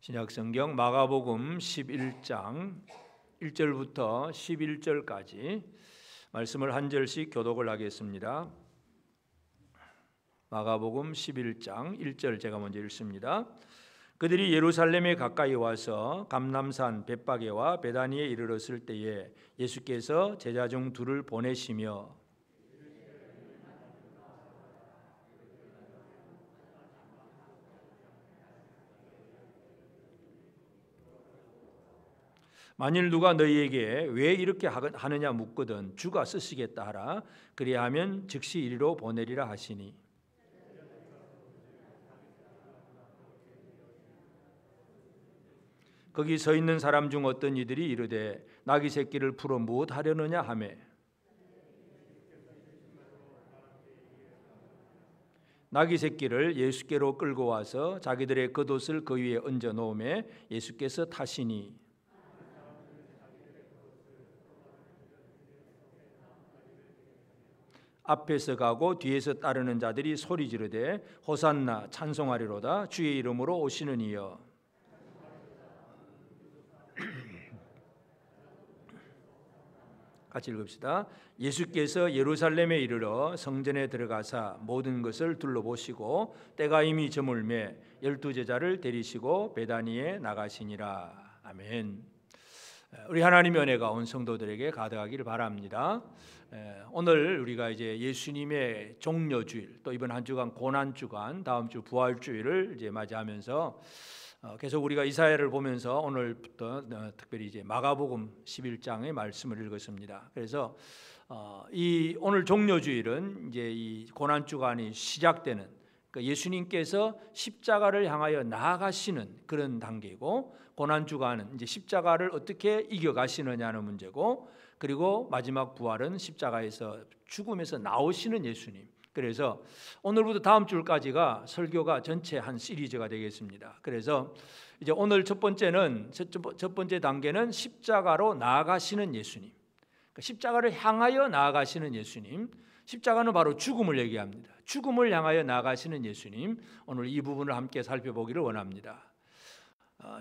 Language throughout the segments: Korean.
신약성경 마가복음 11장 1절부터 11절까지 말씀을 한 절씩 교독을 하겠습니다. 마가복음 11장 1절 제가 먼저 읽습니다. 그들이 예루살렘에 가까이 와서 감람산 벳바게와 베다니에 이르렀을 때에 예수께서 제자 중 둘을 보내시며 만일 누가 너희에게 왜 이렇게 하느냐 묻거든 주가 쓰시겠다 하라. 그리하면 즉시 이리로 보내리라 하시니 거기 서 있는 사람 중 어떤 이들이 이르되 나귀 새끼를 풀어 무엇 하려느냐 하매 나귀 새끼를 예수께로 끌고 와서 자기들의 겉옷을 그 위에 얹어 놓음에 예수께서 타시니 앞에서 가고 뒤에서 따르는 자들이 소리 지르되 호산나 찬송하리로다 주의 이름으로 오시는 이여. 같이 읽읍시다. 예수께서 예루살렘에 이르러 성전에 들어가사 모든 것을 둘러보시고 때가 이미 저물매 12제자를 데리시고 베다니에 나가시니라. 아멘. 우리 하나님의 은혜가 온 성도들에게 가득하기를 바랍니다. 오늘 우리가 이제 예수님의 종려주일, 또 이번 한 주간 고난주간, 다음 주 부활주일을 이제 맞이하면서 계속 우리가 이사야를 보면서 오늘부터 특별히 이제 마가복음 11장의 말씀을 읽었습니다. 그래서 이 오늘 종려주일은 이제 이 고난주간이 시작되는, 그러니까 예수님께서 십자가를 향하여 나아가시는 그런 단계이고, 고난주간은 이제 십자가를 어떻게 이겨가시느냐는 문제고, 그리고 마지막 부활은 십자가에서 죽음에서 나오시는 예수님. 그래서 오늘부터 다음 주까지가 설교가 전체 한 시리즈가 되겠습니다. 그래서 이제 오늘 첫 번째 단계는 십자가로 나아가시는 예수님. 그러니까 십자가를 향하여 나아가시는 예수님. 십자가는 바로 죽음을 얘기합니다. 죽음을 향하여 나아가시는 예수님. 오늘 이 부분을 함께 살펴보기를 원합니다.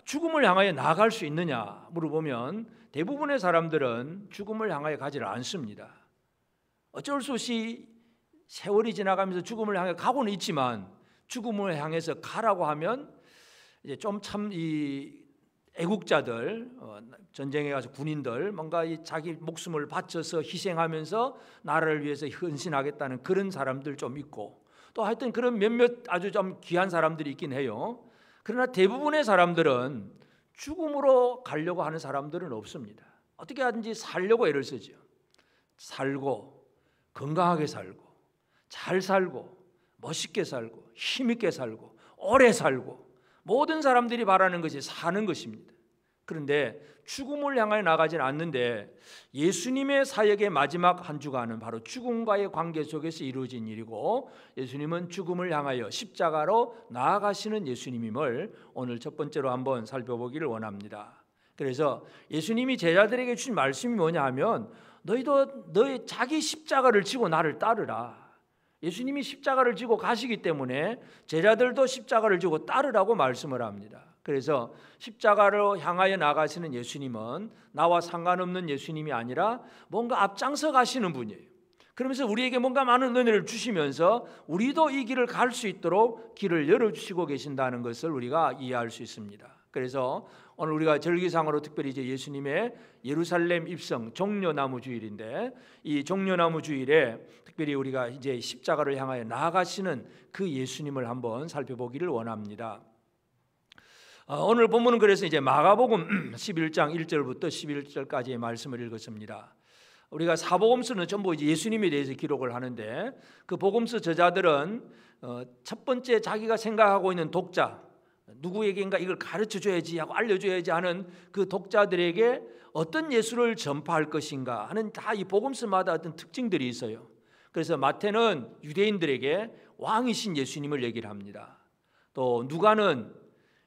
죽음을 향하여 나아갈 수 있느냐 물어보면 대부분의 사람들은 죽음을 향하여 가지를 않습니다. 어쩔 수 없이 세월이 지나가면서 죽음을 향해 가고는 있지만, 죽음을 향해서 가라고 하면 이제 좀 참 이 애국자들, 전쟁에 가서 군인들 뭔가 이 자기 목숨을 바쳐서 희생하면서 나라를 위해서 헌신하겠다는 그런 사람들 좀 있고, 또 하여튼 그런 몇몇 아주 좀 귀한 사람들이 있긴 해요. 그러나 대부분의 사람들은 죽음으로 가려고 하는 사람들은 없습니다. 어떻게 하든지 살려고 애를 쓰죠. 살고 건강하게 살고 잘 살고 멋있게 살고 힘있게 살고 오래 살고, 모든 사람들이 바라는 것이 사는 것입니다. 그런데 죽음을 향하여 나가지는 않는데, 예수님의 사역의 마지막 한 주간은 바로 죽음과의 관계 속에서 이루어진 일이고, 예수님은 죽음을 향하여 십자가로 나아가시는 예수님임을 오늘 첫 번째로 한번 살펴보기를 원합니다. 그래서 예수님이 제자들에게 주신 말씀이 뭐냐 하면, 너희도 너희 자기 십자가를 지고 나를 따르라. 예수님이 십자가를 지고 가시기 때문에 제자들도 십자가를 지고 따르라고 말씀을 합니다. 그래서 십자가로 향하여 나가시는 예수님은 나와 상관없는 예수님이 아니라 뭔가 앞장서 가시는 분이에요. 그러면서 우리에게 뭔가 많은 은혜를 주시면서 우리도 이 길을 갈 수 있도록 길을 열어주시고 계신다는 것을 우리가 이해할 수 있습니다. 그래서 오늘 우리가 절기상으로 특별히 이제 예수님의 예루살렘 입성 종려나무 주일인데, 이 종려나무 주일에 특별히 우리가 이제 십자가를 향하여 나아가시는 그 예수님을 한번 살펴보기를 원합니다. 오늘 본문은 그래서 이제 마가복음 11장 1절부터 11절까지의 말씀을 읽었습니다. 우리가 사복음서는 전부 이제 예수님에 대해서 기록을 하는데, 그 복음서 저자들은 첫 번째 자기가 생각하고 있는 독자, 누구에게인가 이걸 가르쳐줘야지 하고 알려줘야지 하는 그 독자들에게 어떤 예수를 전파할 것인가 하는 다 이 복음서마다 어떤 특징들이 있어요. 그래서 마태는 유대인들에게 왕이신 예수님을 얘기를 합니다. 또 누가는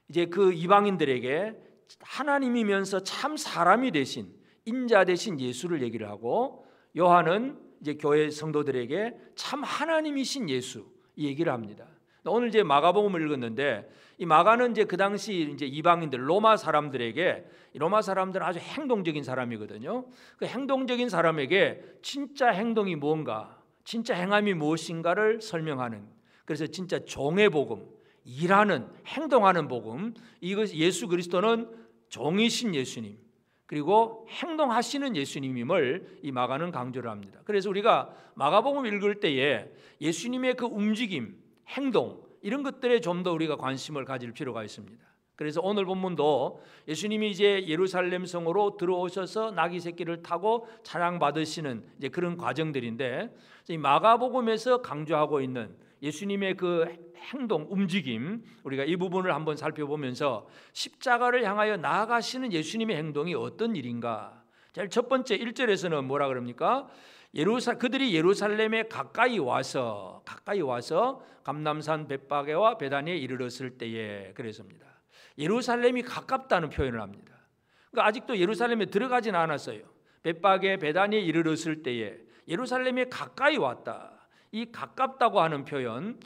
이제 그 이방인들에게 하나님이면서 참 사람이 되신 인자 되신 예수를 얘기를 하고, 요한은 이제 교회 성도들에게 참 하나님이신 예수 이 얘기를 합니다. 오늘 이제 마가복음을 읽었는데 이 마가는 이제 그 당시 이제 이방인들 로마 사람들에게, 로마 사람들은 아주 행동적인 사람이거든요. 그 행동적인 사람에게 진짜 행동이 뭔가, 진짜 행함이 무엇인가를 설명하는, 그래서 진짜 종의 복음, 일하는, 행동하는 복음, 이것 예수 그리스도는 종이신 예수님, 그리고 행동하시는 예수님임을 이 마가는 강조를 합니다. 그래서 우리가 마가복음 읽을 때에 예수님의 그 움직임, 행동, 이런 것들에 좀 더 우리가 관심을 가질 필요가 있습니다. 그래서 오늘 본문도 예수님이 이제 예루살렘 성으로 들어오셔서 나귀 새끼를 타고 찬양 받으시는 이제 그런 과정들인데, 이 마가복음에서 강조하고 있는 예수님의 그 행동, 움직임, 우리가 이 부분을 한번 살펴보면서 십자가를 향하여 나아가시는 예수님의 행동이 어떤 일인가. 제일 첫 번째 1절에서는 뭐라 그럽니까? 그들이 예루살렘에 가까이 와서 감람산 벳바게와 베다니에 이르렀을 때에, 그랬습니다. 예루살렘이 가깝다는 표현을 합니다. 그러니까 아직도 예루살렘에 들어가진 않았어요. 벳바게 베다니에 이르렀을 때에 예루살렘에 가까이 왔다. 이 가깝다고 하는 표현,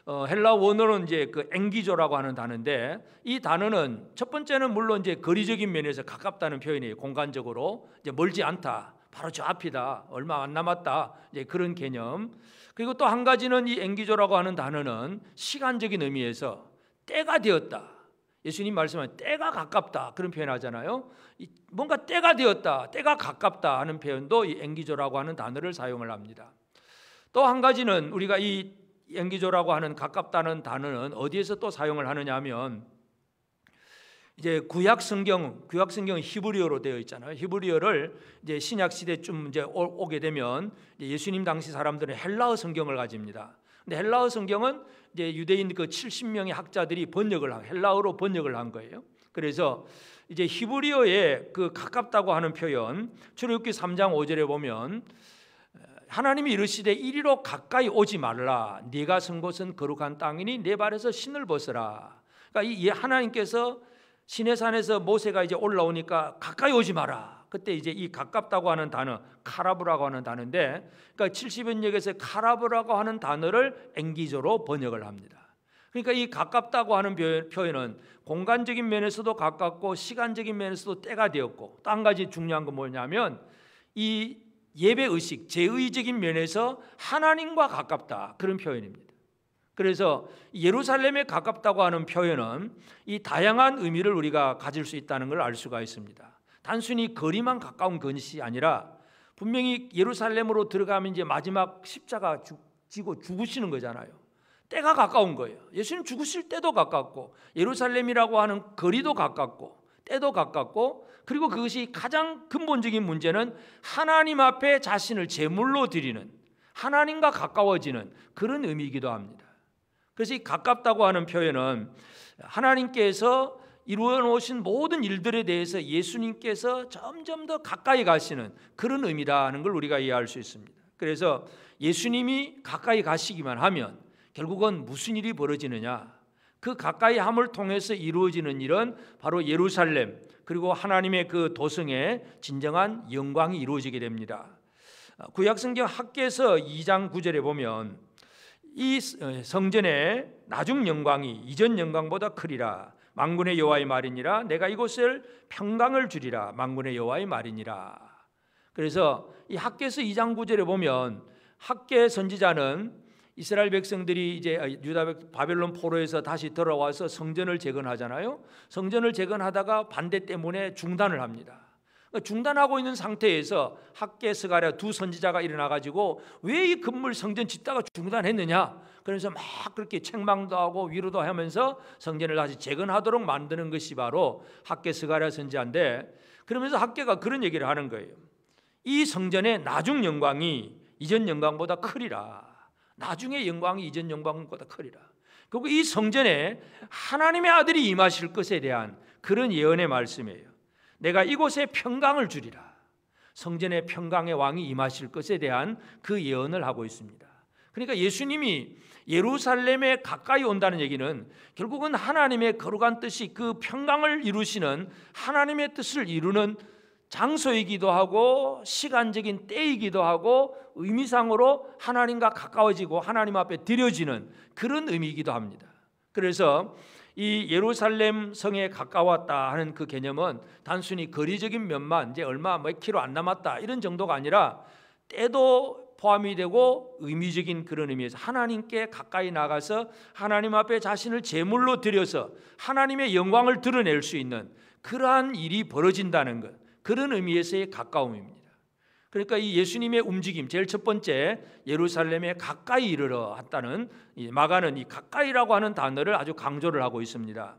헬라 원어는 이제 그 엥기조라고 하는 단어인데, 이 단어는 첫 번째는 물론 이제 거리적인 면에서 가깝다는 표현이에요. 공간적으로 이제 멀지 않다, 바로 저 앞이다, 얼마 안 남았다, 이제 그런 개념. 그리고 또 한 가지는 이 엥기조라고 하는 단어는 시간적인 의미에서 때가 되었다. 예수님 말씀하신 때가 가깝다, 그런 표현하잖아요. 뭔가 때가 되었다, 때가 가깝다 하는 표현도 이 엥기조라고 하는 단어를 사용을 합니다. 또 한 가지는 우리가 이 엥기조라고 하는 가깝다는 단어는 어디에서 또 사용을 하느냐 하면, 이제 구약 성경은 히브리어로 되어 있잖아요. 히브리어를 이제 신약 시대쯤 이제 오게 되면 예수님 당시 사람들은 헬라어 성경을 가집니다. 근데 헬라어 성경은 이제 유대인 그 70명의 학자들이 헬라어로 번역을 한 거예요. 그래서 이제 히브리어에 그 가깝다고 하는 표현, 출애굽기 3장 5절에 보면 하나님이 이르시되 이리로 가까이 오지 말라, 네가 선 곳은 거룩한 땅이니 네 발에서 신을 벗으라. 그러니까 이 하나님께서 시내산에서 모세가 이제 올라오니까 가까이 오지 마라. 그때 이제 이 가깝다고 하는 단어, 카라브라고 하는 단어인데, 그러니까 70번역에서 카라브라고 하는 단어를 엥기조로 번역을 합니다. 그러니까 이 가깝다고 하는 표현은 공간적인 면에서도 가깝고 시간적인 면에서도 때가 되었고, 또 한 가지 중요한 건 뭐냐면 이 예배의식, 제의적인 면에서 하나님과 가깝다, 그런 표현입니다. 그래서 예루살렘에 가깝다고 하는 표현은 이 다양한 의미를 우리가 가질 수 있다는 걸 알 수가 있습니다. 단순히 거리만 가까운 것이 아니라 분명히 예루살렘으로 들어가면 이제 마지막 십자가 지고 죽으시는 거잖아요. 때가 가까운 거예요. 예수님 죽으실 때도 가깝고, 예루살렘이라고 하는 거리도 가깝고, 때도 가깝고, 그리고 그것이 가장 근본적인 문제는 하나님 앞에 자신을 제물로 드리는, 하나님과 가까워지는 그런 의미이기도 합니다. 그래서 이 가깝다고 하는 표현은 하나님께서 이루어 놓으신 모든 일들에 대해서 예수님께서 점점 더 가까이 가시는 그런 의미다는 걸 우리가 이해할 수 있습니다. 그래서 예수님이 가까이 가시기만 하면 결국은 무슨 일이 벌어지느냐, 그 가까이 함을 통해서 이루어지는 일은 바로 예루살렘, 그리고 하나님의 그 도성의 진정한 영광이 이루어지게 됩니다. 구약성경 학개서 2장 9절에 보면 이 성전의 나중 영광이 이전 영광보다 크리라, 만군의 여호와의 말이니라, 내가 이곳을 평강을 주리라, 만군의 여호와의 말이니라. 그래서 이 학개서 2장 9절에 보면 학개 선지자는 이스라엘 백성들이 이제 바벨론 포로에서 다시 돌아와서 성전을 재건하잖아요. 성전을 재건하다가 반대 때문에 중단을 합니다. 중단하고 있는 상태에서 학개, 스가랴 두 선지자가 일어나가지고 왜 이 건물 성전 짓다가 중단했느냐, 그래서 막 그렇게 책망도 하고 위로도 하면서 성전을 다시 재건하도록 만드는 것이 바로 학개, 스가랴 선지자인데, 그러면서 학개가 그런 얘기를 하는 거예요. 이 성전의 나중 영광이 이전 영광보다 크리라. 나중의 영광이 이전 영광보다 크리라. 그리고 이 성전에 하나님의 아들이 임하실 것에 대한 그런 예언의 말씀이에요. 내가 이곳에 평강을 주리라. 성전의 평강의 왕이 임하실 것에 대한 그 예언을 하고 있습니다. 그러니까 예수님이 예루살렘에 가까이 온다는 얘기는 결국은 하나님의 거룩한 뜻이 그 평강을 이루시는 하나님의 뜻을 이루는 장소이기도 하고 시간적인 때이기도 하고 의미상으로 하나님과 가까워지고 하나님 앞에 드려지는 그런 의미이기도 합니다. 그래서 이 예루살렘 성에 가까웠다 하는 그 개념은 단순히 거리적인 면만 이제 얼마 몇 킬로 안 남았다 이런 정도가 아니라 때도 포함이 되고 의미적인 그런 의미에서 하나님께 가까이 나가서 하나님 앞에 자신을 제물로 드려서 하나님의 영광을 드러낼 수 있는 그러한 일이 벌어진다는 것, 그런 의미에서의 가까움입니다. 그러니까 이 예수님의 움직임, 제일 첫 번째 예루살렘에 가까이 이르러 왔다는, 마가는 이 가까이라고 하는 단어를 아주 강조를 하고 있습니다.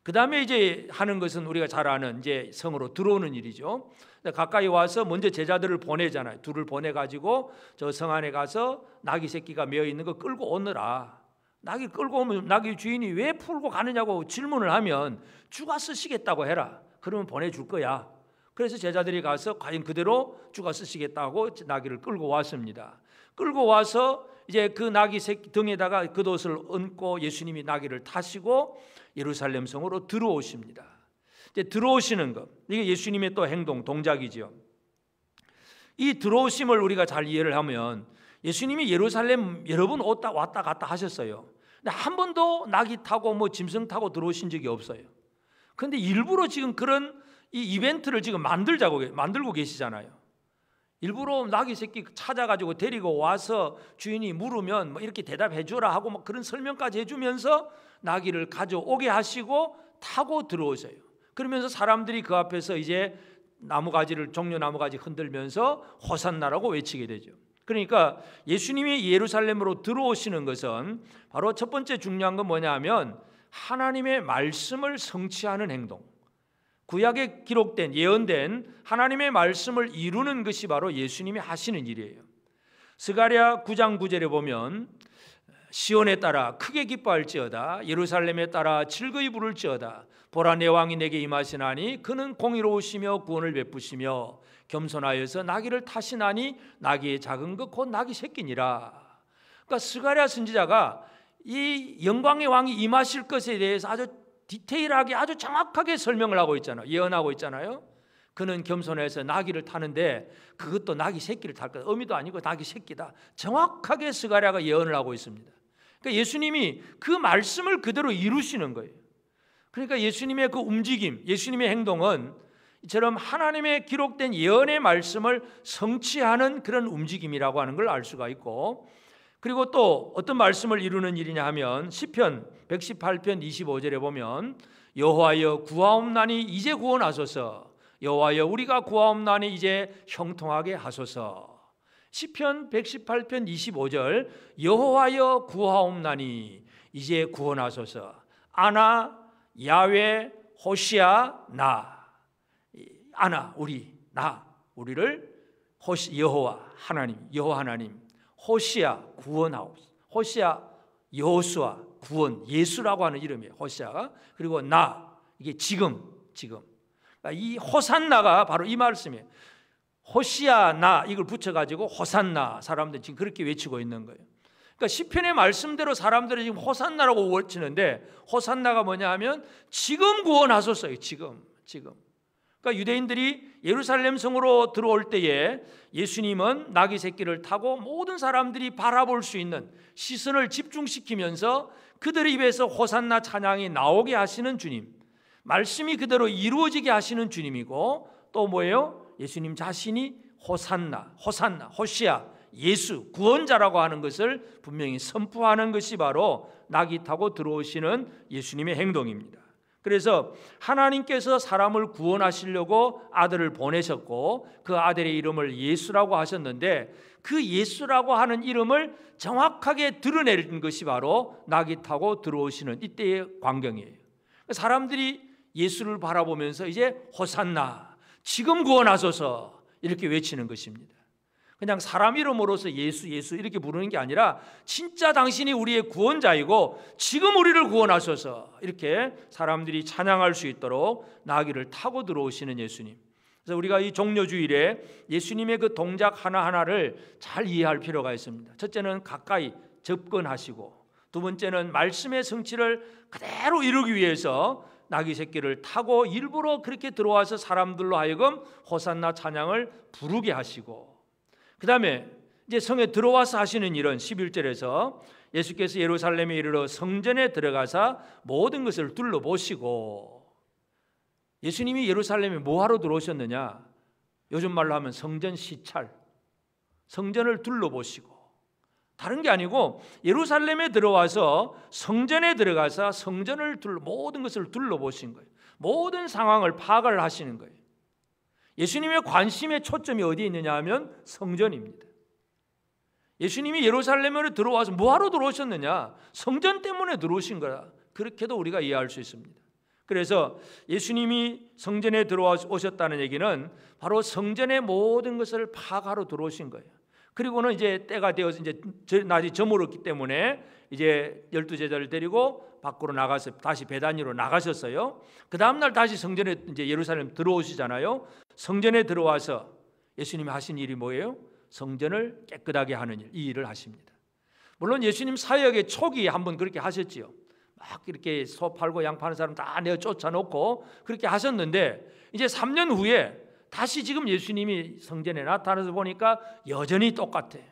그 다음에 이제 하는 것은 우리가 잘 아는 이제 성으로 들어오는 일이죠. 가까이 와서 먼저 제자들을 보내잖아요. 둘을 보내가지고 저 성 안에 가서 나귀 새끼가 메어 있는 거 끌고 오너라. 나귀 끌고 오면 나귀 주인이 왜 풀고 가느냐고 질문을 하면 주가 쓰시겠다고 해라. 그러면 보내줄 거야. 그래서 제자들이 가서 과연 그대로 주가 쓰시겠다고 나귀를 끌고 왔습니다. 끌고 와서 이제 그 나귀 새끼 등에다가 겉옷을 얹고 예수님이 나귀를 타시고 예루살렘 성으로 들어오십니다. 이제 들어오시는 것, 이게 예수님의 또 행동, 동작이죠. 이 들어오심을 우리가 잘 이해를 하면 예수님이 예루살렘 여러 번 왔다 갔다 하셨어요. 근데 한 번도 나귀 타고 뭐 짐승 타고 들어오신 적이 없어요. 그런데 일부러 지금 그런 이 이벤트를 지금 만들고 계시잖아요. 일부러 나귀 새끼 찾아가지고 데리고 와서 주인이 물으면 뭐 이렇게 대답해 주라 하고 막 그런 설명까지 해주면서 나귀를 가져오게 하시고 타고 들어오세요. 그러면서 사람들이 그 앞에서 이제 종려 나무가지 흔들면서 호산나라고 외치게 되죠. 그러니까 예수님이 예루살렘으로 들어오시는 것은 바로 첫 번째 중요한 건 뭐냐면 하나님의 말씀을 성취하는 행동, 구약에 기록된 예언된 하나님의 말씀을 이루는 것이 바로 예수님이 하시는 일이에요. 스가랴 9장 9절에 보면 시온에 따라 크게 기뻐할지어다, 예루살렘에 따라 즐거이 부를지어다. 보라, 내 왕이 내게 임하시나니 그는 공의로우시며 구원을 베푸시며 겸손하여서 나귀를 타시나니 나귀의 작은 것 곧 나귀 새끼니라. 그러니까 스가랴 선지자가 이 영광의 왕이 임하실 것에 대해서 아주 디테일하게 아주 정확하게 설명을 하고 있잖아요. 예언하고 있잖아요. 그는 겸손해서 나귀를 타는데 그것도 나귀 새끼를 탈 거다. 어미도 아니고 나귀 새끼다. 정확하게 스가랴가 예언을 하고 있습니다. 그러니까 예수님이 그 말씀을 그대로 이루시는 거예요. 그러니까 예수님의 그 움직임, 예수님의 행동은 이처럼 하나님의 기록된 예언의 말씀을 성취하는 그런 움직임이라고 하는 걸 알 수가 있고, 그리고 또 어떤 말씀을 이루는 일이냐 하면 시편 118편 25절에 보면 여호와여 구하옵나니 이제 구원하소서, 여호와여 우리가 구하옵나니 이제 형통하게 하소서. 시편 118편 25절 여호와여 구하옵나니 이제 구원하소서. 아나 야훼 호시아 나, 아나 우리, 나 우리를 여호와 하나님 호시아 구원하옵소서. 호시아 여호수아 구원, 예수라고 하는 이름이에요. 호시아가. 그리고 나, 이게 지금 이 호산나가 바로 이 말씀이에요. 호시아 나 이걸 붙여가지고 호산나, 사람들이 지금 그렇게 외치고 있는 거예요. 그러니까 시편의 말씀대로 사람들이 지금 호산나라고 외치는데, 호산나가 뭐냐 하면 지금 구원하소서요. 지금. 그러니까 유대인들이 예루살렘 성으로 들어올 때에 예수님은 나귀 새끼를 타고 모든 사람들이 바라볼 수 있는 시선을 집중시키면서 그들의 입에서 호산나 찬양이 나오게 하시는 주님, 말씀이 그대로 이루어지게 하시는 주님이고, 또 뭐예요? 예수님 자신이 호산나, 호시아, 예수, 구원자라고 하는 것을 분명히 선포하는 것이 바로 나귀 타고 들어오시는 예수님의 행동입니다. 그래서 하나님께서 사람을 구원하시려고 아들을 보내셨고 그 아들의 이름을 예수라고 하셨는데, 그 예수라고 하는 이름을 정확하게 드러내는 것이 바로 나귀 타고 들어오시는 이때의 광경이에요. 사람들이 예수를 바라보면서 이제 호산나, 지금 구원하소서 이렇게 외치는 것입니다. 그냥 사람 이름으로서 예수 이렇게 부르는 게 아니라 진짜 당신이 우리의 구원자이고 지금 우리를 구원하소서 이렇게 사람들이 찬양할 수 있도록 나귀를 타고 들어오시는 예수님. 그래서 우리가 이 종려주일에 예수님의 그 동작 하나하나를 잘 이해할 필요가 있습니다. 첫째는 가까이 접근하시고, 두 번째는 말씀의 성취를 그대로 이루기 위해서 나귀 새끼를 타고 일부러 그렇게 들어와서 사람들로 하여금 호산나 찬양을 부르게 하시고, 그 다음에 이제 성에 들어와서 하시는 일은 11절에서 예수께서 예루살렘에 이르러 성전에 들어가사 모든 것을 둘러보시고, 예수님이 예루살렘에 뭐하러 들어오셨느냐? 요즘 말로 하면 성전 시찰, 성전을 둘러보시고, 다른 게 아니고 예루살렘에 들어와서 성전에 들어가서 성전을 모든 것을 둘러보신 거예요. 모든 상황을 파악을 하시는 거예요. 예수님의 관심의 초점이 어디에 있느냐 하면 성전입니다. 예수님이 예루살렘으로 들어와서 뭐하러 들어오셨느냐? 성전 때문에 들어오신 거라. 그렇게도 우리가 이해할 수 있습니다. 그래서 예수님이 성전에 들어오셨다는 얘기는 바로 성전의 모든 것을 파악하러 들어오신 거예요. 그리고는 이제 때가 되어서 이제 낮이 저물었기 때문에 이제 12제자를 데리고 밖으로 나가서 다시 베다니로 나가셨어요. 그 다음 날 다시 성전에 이제 예루살렘 들어오시잖아요. 성전에 들어와서 예수님이 하신 일이 뭐예요? 성전을 깨끗하게 하는 일, 이 일을 하십니다. 물론 예수님 사역의 초기에 한번 그렇게 하셨지요. 막 이렇게 소 팔고 양 파는 사람 다 내어 쫓아놓고 그렇게 하셨는데, 이제 3년 후에 다시 지금 예수님이 성전에 나타나서 보니까 여전히 똑같아요.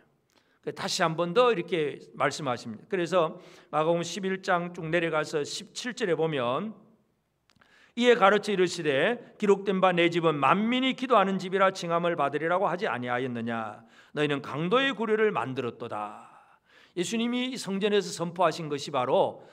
다시 한 번 더 이렇게 말씀하십니다. 그래서 마가복음 11장 쭉 내려가서 17절에 보면, 이에 가르쳐 이르시되 기록된 바 내 집은 만민이 기도하는 집이라 칭함을 받으리라고 하지 아니하였느냐? 너희는 강도의 구례를 만들었도다. 예수님이 성전에서 선포하신 것이 바로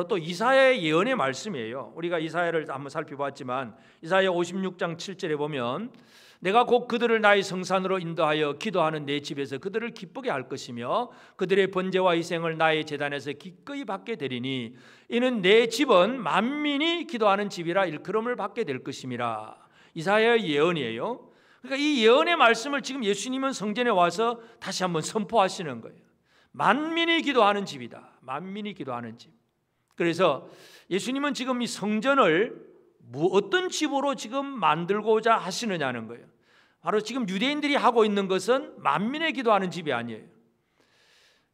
또 이사야의 예언의 말씀이에요. 우리가 이사야를 한번 살펴봤지만 이사야 56장 7절에 보면, 내가 곧 그들을 나의 성산으로 인도하여 기도하는 내 집에서 그들을 기쁘게 할 것이며 그들의 번제와 희생을 나의 제단에서 기꺼이 받게 되리니 이는 내 집은 만민이 기도하는 집이라 일컬음을 받게 될 것임이라. 이사야의 예언이에요. 그러니까 이 예언의 말씀을 지금 예수님은 성전에 와서 다시 한번 선포하시는 거예요. 만민이 기도하는 집이다. 만민이 기도하는 집. 그래서 예수님은 지금 이 성전을 어떤 집으로 지금 만들고자 하시느냐는 거예요. 바로 지금 유대인들이 하고 있는 것은 만민의 기도하는 집이 아니에요.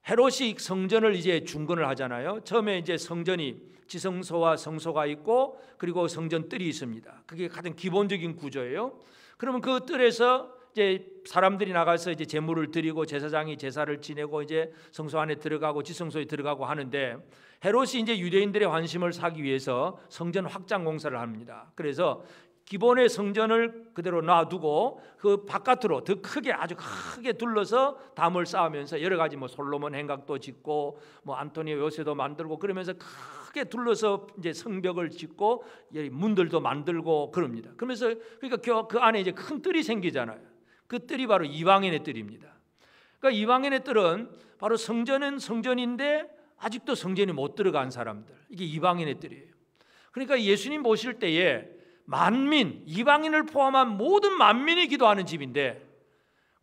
헤롯이 성전을 이제 중건을 하잖아요. 처음에 이제 성전이 지성소와 성소가 있고 그리고 성전 뜰이 있습니다. 그게 가장 기본적인 구조예요. 그러면 그 뜰에서 이제 사람들이 나가서 이제 제물을 드리고 제사장이 제사를 지내고 이제 성소 안에 들어가고 지성소에 들어가고 하는데, 헤롯이 이제 유대인들의 관심을 사기 위해서 성전 확장 공사를 합니다. 그래서 기본의 성전을 그대로 놔두고 그 바깥으로 더 크게, 아주 크게 둘러서 담을 쌓으면서 여러 가지 뭐 솔로몬 행각도 짓고 뭐 안토니오 요새도 만들고 그러면서 크게 둘러서 이제 성벽을 짓고 문들도 만들고 그럽니다. 그러면서 그러니까 그 안에 이제 큰 뜰이 생기잖아요. 그 뜰이 바로 이방인의 뜰입니다. 그러니까 이방인의 뜰은 바로 성전은 성전인데 아직도 성전이 못 들어간 사람들, 이게 이방인의 뜰이에요. 그러니까 예수님 보실 때에 만민, 이방인을 포함한 모든 만민이 기도하는 집인데,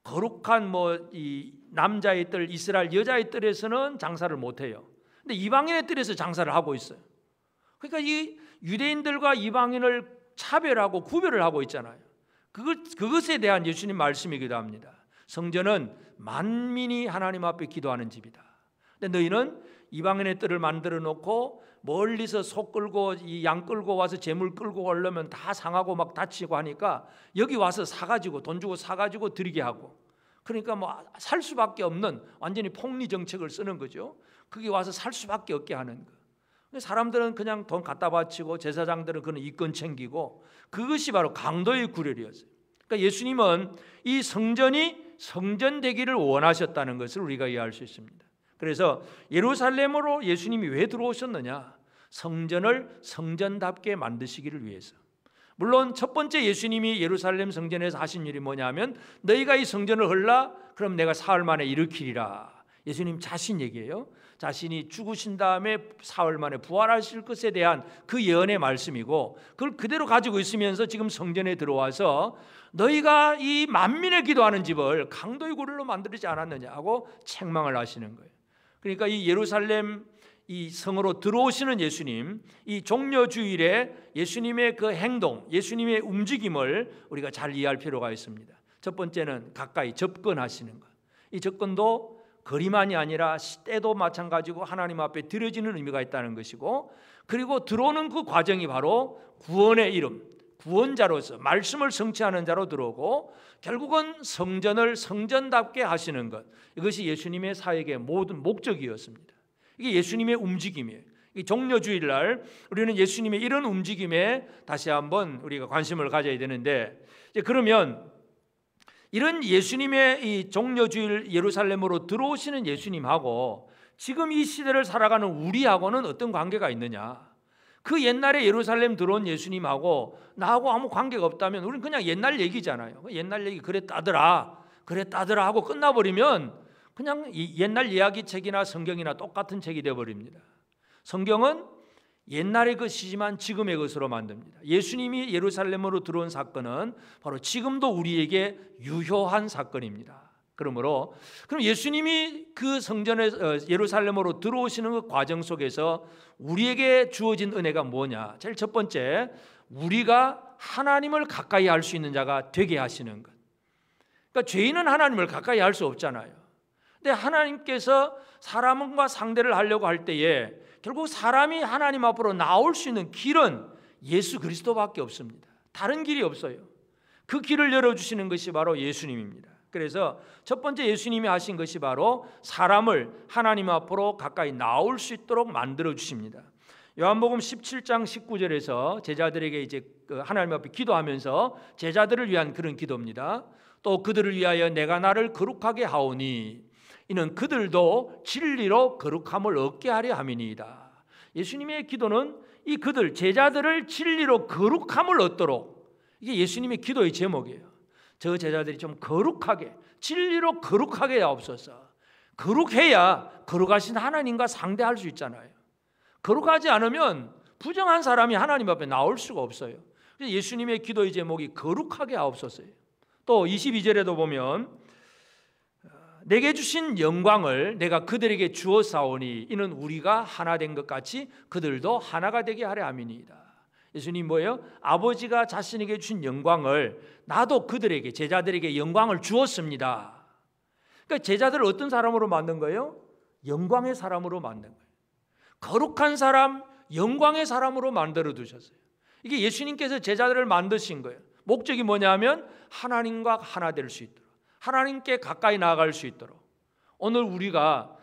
거룩한 이 남자의 뜰, 이스라엘 여자의 뜰에서는 장사를 못 해요. 근데 이방인의 뜰에서 장사를 하고 있어요. 그러니까 이 유대인들과 이방인을 차별하고 구별을 하고 있잖아요. 그것에 대한 예수님 말씀이기도 합니다. 성전은 만민이 하나님 앞에 기도하는 집이다. 근데 너희는 이방인의 뜰을 만들어 놓고 멀리서 소 끌고 이 양 끌고 와서 재물 끌고 오려면 다 상하고 막 다치고 하니까 여기 와서 사가지고 돈 주고 사가지고 드리게 하고, 그러니까 뭐 살 수밖에 없는 완전히 폭리 정책을 쓰는 거죠. 그게 와서 살 수밖에 없게 하는 거. 사람들은 그냥 돈 갖다 바치고 제사장들은 그런 이권 챙기고, 그것이 바로 강도의 구별이었어요. 그러니까 예수님은 이 성전이 성전 되기를 원하셨다는 것을 우리가 이해할 수 있습니다. 그래서 예루살렘으로 예수님이 왜 들어오셨느냐? 성전을 성전답게 만드시기를 위해서. 물론 첫 번째 예수님이 예루살렘 성전에서 하신 일이 뭐냐면, 너희가 이 성전을 헐라 그럼 내가 사흘 만에 일으키리라. 예수님 자신 얘기예요. 자신이 죽으신 다음에 사흘 만에 부활하실 것에 대한 그 예언의 말씀이고, 그걸 그대로 가지고 있으면서 지금 성전에 들어와서 너희가 이 만민의 기도하는 집을 강도의 굴로 만들지 않았느냐 하고 책망을 하시는 거예요. 그러니까 이 예루살렘 이 성으로 들어오시는 예수님, 이 종려주일에 예수님의 그 행동, 예수님의 움직임을 우리가 잘 이해할 필요가 있습니다. 첫 번째는 가까이 접근하시는 것. 이 접근도 거리만이 아니라 때도 마찬가지고 하나님 앞에 드려지는 의미가 있다는 것이고, 그리고 들어오는 그 과정이 바로 구원의 이름, 구원자로서 말씀을 성취하는 자로 들어오고 결국은 성전을 성전답게 하시는 것, 이것이 예수님의 사역의 모든 목적이었습니다. 이게 예수님의 움직임이에요. 이 종려주일날 우리는 예수님의 이런 움직임에 다시 한번 우리가 관심을 가져야 되는데, 이제 그러면 이런 예수님의 이 종려주일 예루살렘으로 들어오시는 예수님하고 지금 이 시대를 살아가는 우리하고는 어떤 관계가 있느냐? 그 옛날에 예루살렘 들어온 예수님하고 나하고 아무 관계가 없다면 우리는 그냥 옛날 얘기잖아요. 옛날 얘기 그랬다더라 하고 끝나버리면 그냥 옛날 이야기책이나 성경이나 똑같은 책이 되어버립니다. 성경은 옛날의 것이지만 지금의 것으로 만듭니다. 예수님이 예루살렘으로 들어온 사건은 바로 지금도 우리에게 유효한 사건입니다. 그러므로 그럼 예수님이 그 성전에 예루살렘으로 들어오시는 그 과정 속에서 우리에게 주어진 은혜가 뭐냐? 제일 첫 번째, 우리가 하나님을 가까이 할 수 있는 자가 되게 하시는 것. 그러니까 죄인은 하나님을 가까이 할 수 없잖아요. 근데 하나님께서 사람과 상대를 하려고 할 때에 결국 사람이 하나님 앞으로 나올 수 있는 길은 예수 그리스도밖에 없습니다. 다른 길이 없어요. 그 길을 열어주시는 것이 바로 예수님입니다. 그래서 첫 번째 예수님이 하신 것이 바로 사람을 하나님 앞으로 가까이 나올 수 있도록 만들어 주십니다. 요한복음 17장 19절에서 제자들에게 이제 하나님 앞에 기도하면서 제자들을 위한 그런 기도입니다. 또 그들을 위하여 내가 나를 거룩하게 하오니 이는 그들도 진리로 거룩함을 얻게 하려 함이니이다. 예수님의 기도는 이 그들 제자들을 진리로 거룩함을 얻도록, 이게 예수님의 기도의 제목이에요. 저 제자들이 좀 거룩하게, 진리로 거룩하게 하옵소서. 거룩해야 거룩하신 하나님과 상대할 수 있잖아요. 거룩하지 않으면 부정한 사람이 하나님 앞에 나올 수가 없어요. 그래서 예수님의 기도의 제목이 거룩하게 하옵소서예요. 또 22절에도 보면 내게 주신 영광을 내가 그들에게 주었사오니 이는 우리가 하나 된 것 같이 그들도 하나가 되게 하려 함이니이다. 예수님 뭐예요? 아버지가 자신에게 주신 영광을 나도 그들에게, 제자들에게 영광을 주었습니다. 그러니까 제자들을 어떤 사람으로 만든 거예요? 영광의 사람으로 만든 거예요. 거룩한 사람, 영광의 사람으로 만들어 두셨어요. 이게 예수님께서 제자들을 만드신 거예요. 목적이 뭐냐면 하나님과 하나 될 수 있도록, 하나님께 가까이 나아갈 수 있도록. 오늘 우리가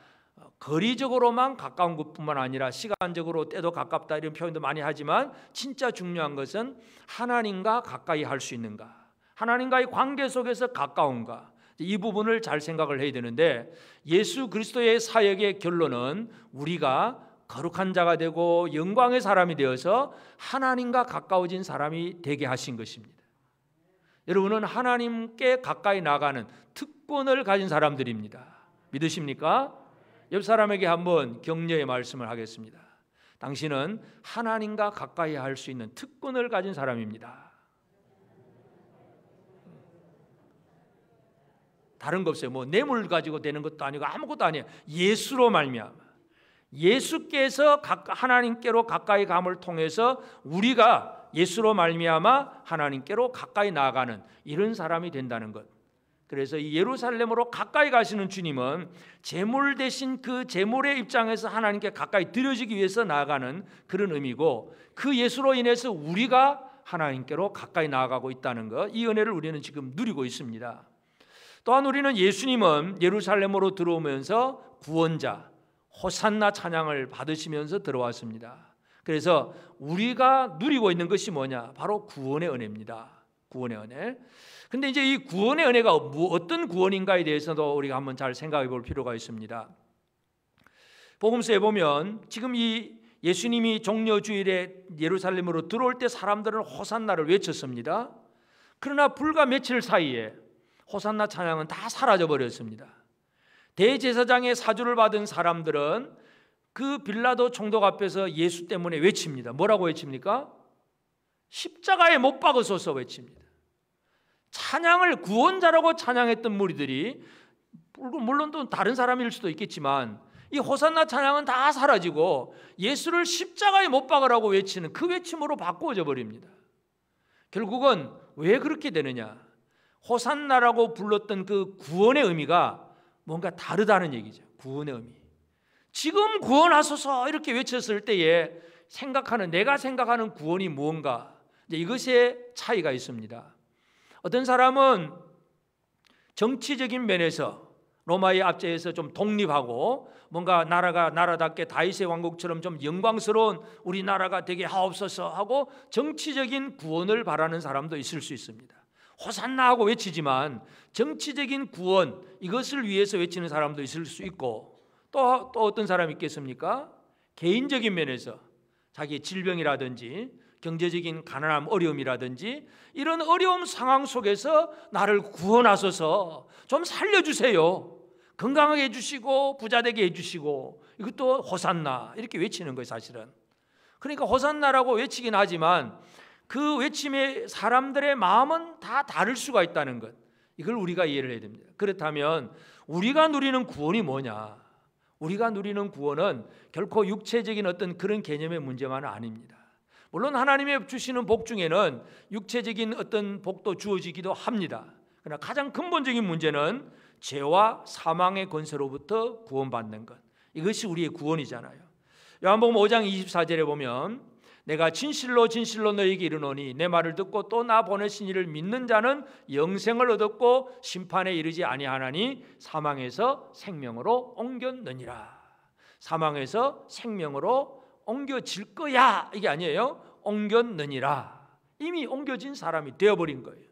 거리적으로만 가까운 것뿐만 아니라 시간적으로 때도 가깝다 이런 표현도 많이 하지만 진짜 중요한 것은 하나님과 가까이 할 수 있는가, 하나님과의 관계 속에서 가까운가, 이 부분을 잘 생각을 해야 되는데, 예수 그리스도의 사역의 결론은 우리가 거룩한 자가 되고 영광의 사람이 되어서 하나님과 가까워진 사람이 되게 하신 것입니다. 여러분은 하나님께 가까이 나가는 특권을 가진 사람들입니다. 믿으십니까? 옆 사람에게 한번 격려의 말씀을 하겠습니다. 당신은 하나님과 가까이 할 수 있는 특권을 가진 사람입니다. 다른 거 없어요. 뭐 뇌물 가지고 되는 것도 아니고 아무것도 아니에요. 예수로 말미암아, 예수께서 하나님께로 가까이 감을 통해서 우리가 예수로 말미암아 하나님께로 가까이 나아가는 이런 사람이 된다는 것. 그래서 이 예루살렘으로 가까이 가시는 주님은 제물 대신 그 제물의 입장에서 하나님께 가까이 드려지기 위해서 나아가는 그런 의미고, 그 예수로 인해서 우리가 하나님께로 가까이 나아가고 있다는 것, 이 은혜를 우리는 지금 누리고 있습니다. 또한 우리는 예수님은 예루살렘으로 들어오면서 구원자 호산나 찬양을 받으시면서 들어왔습니다. 그래서 우리가 누리고 있는 것이 뭐냐? 바로 구원의 은혜입니다. 구원의 은혜. 근데 이제 이 구원의 은혜가 어떤 구원인가에 대해서도 우리가 한번 잘 생각해 볼 필요가 있습니다. 복음서에 보면 지금 이 예수님이 종려주일에 예루살렘으로 들어올 때 사람들은 호산나를 외쳤습니다. 그러나 불과 며칠 사이에 호산나 찬양은 다 사라져 버렸습니다. 대제사장의 사주를 받은 사람들은 그 빌라도 총독 앞에서 예수 때문에 외칩니다. 뭐라고 외칩니까? 십자가에 못 박으소서 외칩니다. 찬양을 구원자라고 찬양했던 무리들이, 물론 또 다른 사람일 수도 있겠지만, 이 호산나 찬양은 다 사라지고 예수를 십자가에 못 박으라고 외치는 그 외침으로 바꾸어져 버립니다. 결국은 왜 그렇게 되느냐? 호산나라고 불렀던 그 구원의 의미가 뭔가 다르다는 얘기죠. 구원의 의미. 지금 구원하소서 이렇게 외쳤을 때에 내가 생각하는 구원이 무언가, 이제 이것에 차이가 있습니다. 어떤 사람은 정치적인 면에서 로마의 압제에서 좀 독립하고 뭔가 나라가 나라답게 다윗의 왕국처럼 좀 영광스러운 우리나라가 되게 하옵소서 하고 정치적인 구원을 바라는 사람도 있을 수 있습니다. 호산나 하고 외치지만 정치적인 구원, 이것을 위해서 외치는 사람도 있을 수 있고, 또 어떤 사람이 있겠습니까? 개인적인 면에서 자기의 질병이라든지 경제적인 가난함, 어려움이라든지 이런 어려움 상황 속에서 나를 구원하소서, 좀 살려주세요, 건강하게 해주시고 부자 되게 해주시고, 이것도 호산나 이렇게 외치는 거예요 사실은. 그러니까 호산나라고 외치긴 하지만 그 외침에 사람들의 마음은 다 다를 수가 있다는 것, 이걸 우리가 이해를 해야 됩니다. 그렇다면 우리가 누리는 구원이 뭐냐? 우리가 누리는 구원은 결코 육체적인 어떤 그런 개념의 문제만은 아닙니다. 물론 하나님의 주시는 복 중에는 육체적인 어떤 복도 주어지기도 합니다. 그러나 가장 근본적인 문제는 죄와 사망의 권세로부터 구원받는 것, 이것이 우리의 구원이잖아요. 요한복음 5장 24절에 보면 내가 진실로 진실로 너희에게 이르노니 내 말을 듣고 또 나 보내신 이를 믿는 자는 영생을 얻었고 심판에 이르지 아니하나니 사망에서 생명으로 옮겼느니라. 사망에서 생명으로 옮겨질 거야, 이게 아니에요. 옮겼느니라. 이미 옮겨진 사람이 되어버린 거예요.